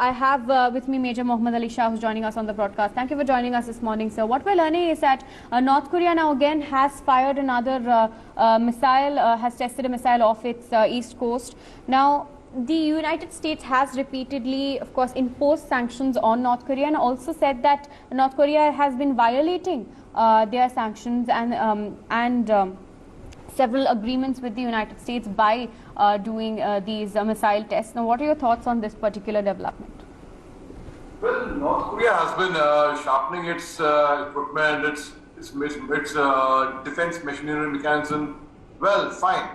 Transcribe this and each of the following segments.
I have with me Major Mohammad Ali Shah, who's joining us on the broadcast. Thank you for joining us this morning, sir. What we're learning is that North Korea now again has fired another missile, has tested a missile off its east coast. Now, the United States has repeatedly, of course, imposed sanctions on North Korea and also said that North Korea has been violating their sanctions and several agreements with the United States by doing these missile tests. Now, what are your thoughts on this particular development? Well, North Korea has been sharpening its equipment, its defense machinery mechanism. Well, fine.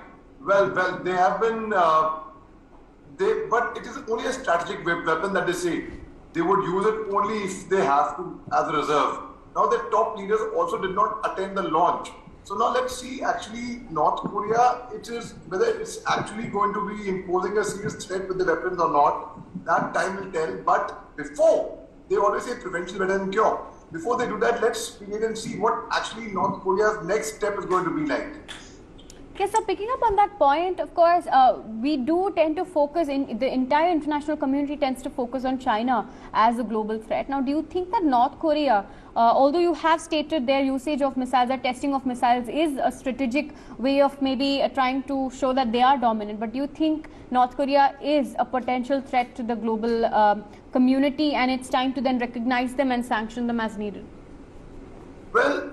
Well, they have been, but it is only a strategic weapon that they say. They would use it only if they have to as a reserve. Now, the top leaders also did not attend the launch. So now let's see actually North Korea, whether it's actually going to be imposing a serious threat with the weapons or not, that time will tell. But before, they always say prevention is better than cure. Before they do that, let's wait and see what actually North Korea's next step is going to be like. Okay, so picking up on that point, of course, we do tend to focus, the entire international community tends to focus on China as a global threat. Now, do you think that North Korea, although you have stated their usage of missiles, their testing of missiles is a strategic way of maybe trying to show that they are dominant, but do you think North Korea is a potential threat to the global community and it's time to then recognize them and sanction them as needed? Well,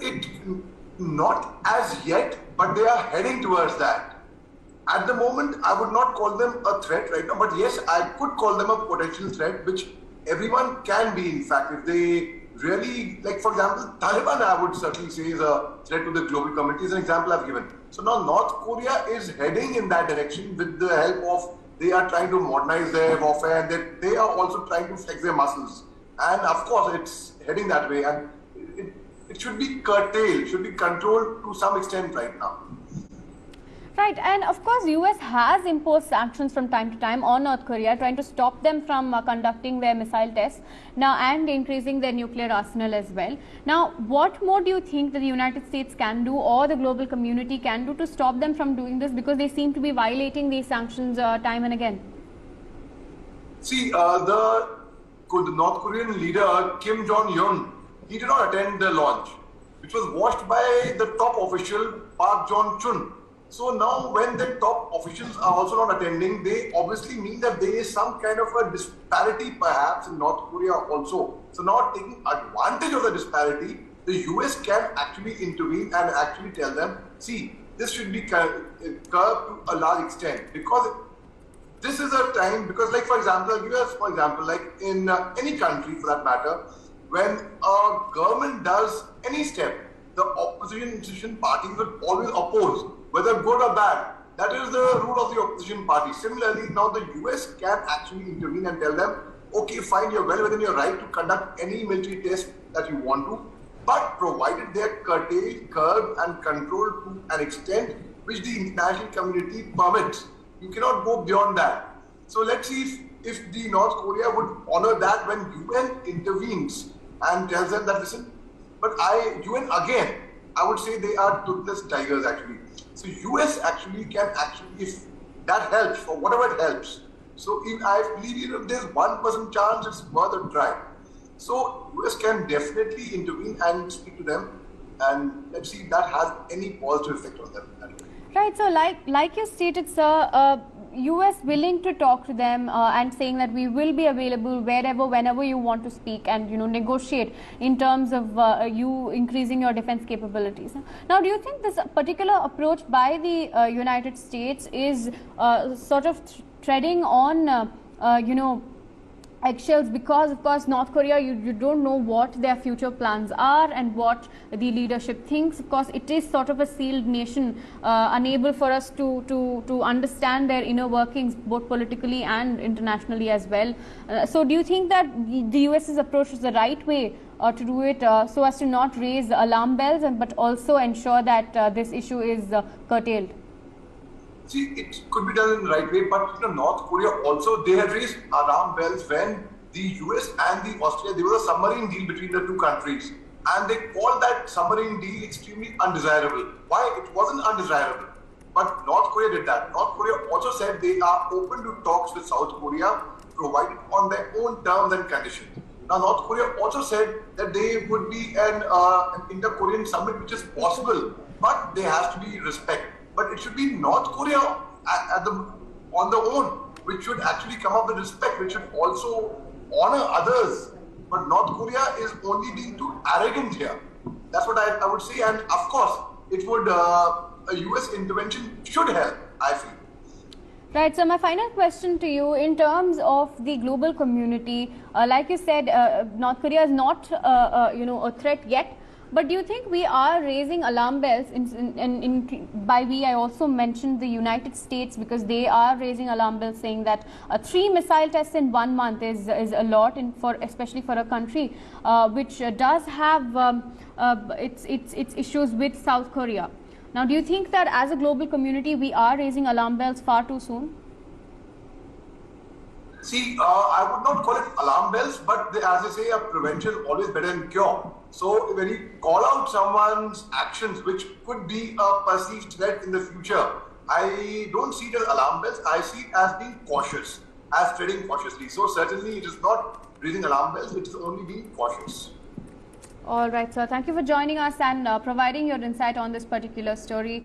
not as yet, but they are heading towards that. At the moment, I would not call them a threat right now, but yes, I could call them a potential threat, which everyone can be, in fact, if they really, like for example, Taliban, I would certainly say is a threat to the global community, is an example I've given. So now North Korea is heading in that direction with the help of, they are trying to modernize their warfare and they are also trying to flex their muscles. And of course, it's heading that way. And it should be curtailed, should be controlled to some extent right now. Right, and of course, US has imposed sanctions from time to time on North Korea, trying to stop them from conducting their missile tests now and increasing their nuclear arsenal as well. Now, what more do you think that the United States can do or the global community can do to stop them from doing this, because they seem to be violating these sanctions time and again? See, the North Korean leader Kim Jong-un, he did not attend the launch, which was watched by the top official Park Jong-chun. So now when the top officials are also not attending, they obviously mean that there is some kind of a disparity perhaps in North Korea also. So now taking advantage of the disparity, the US can actually intervene and actually tell them, see, this should be curbed to a large extent, because this is a time, because like for example, I'll give you for example, like in any country for that matter, when a government does any step, the opposition parties will always oppose, whether good or bad. That is the rule of the opposition party. Similarly, now the US can actually intervene and tell them, okay, fine, you're well within your right to conduct any military test that you want to, but provided they are curtailed, curbed and controlled to an extent which the international community permits. You cannot go beyond that. So let's see if the North Korea would honor that when UN intervenes and tells them that, listen, but UN again, I would say they are toothless tigers actually. So US actually can if that helps, for whatever it helps. So I believe if there's 1% chance, it's worth a try. So US can definitely intervene and speak to them, and let's see if that has any positive effect on them. Right, so like you stated, sir, US willing to talk to them and saying that we will be available wherever, whenever you want to speak and negotiate in terms of you increasing your defense capabilities. Now, do you think this particular approach by the United States is sort of treading on eggshells, because of course North Korea, you don't know what their future plans are and what the leadership thinks. Of course, it is sort of a sealed nation, unable for us to understand their inner workings both politically and internationally as well. So do you think that the US's approach is the right way to do it so as to not raise alarm bells but also ensure that this issue is curtailed? See, it could be done in the right way, but North Korea also, they had raised alarm bells when the US and the Australia, there was a submarine deal between the two countries, and they called that submarine deal extremely undesirable. Why? It wasn't undesirable, but North Korea did that. North Korea also said they are open to talks with South Korea, provide it on their own terms and conditions. Now, North Korea also said that they would be an inter-Korean summit, which is possible, but there has to be respect. But it should be North Korea on their own, which should actually come up with respect, which should also honor others. But North Korea is only being too arrogant here. That's what I would say. And of course, it would a US intervention should help, I feel. Right. So my final question to you, in terms of the global community, like you said, North Korea is not, a threat yet. But do you think we are raising alarm bells? By we, I also mentioned the United States, because they are raising alarm bells, saying that 3 missile tests in 1 month is a lot, especially for a country which does have its issues with South Korea. Now, do you think that as a global community we are raising alarm bells far too soon? See, I would not call it alarm bells, but as they say, a prevention is always better than cure. So when you call out someone's actions, which could be a perceived threat in the future, I don't see it as alarm bells. I see it as being cautious, as treading cautiously. So certainly it is not raising alarm bells, it is only being cautious. All right, sir. Thank you for joining us and providing your insight on this particular story.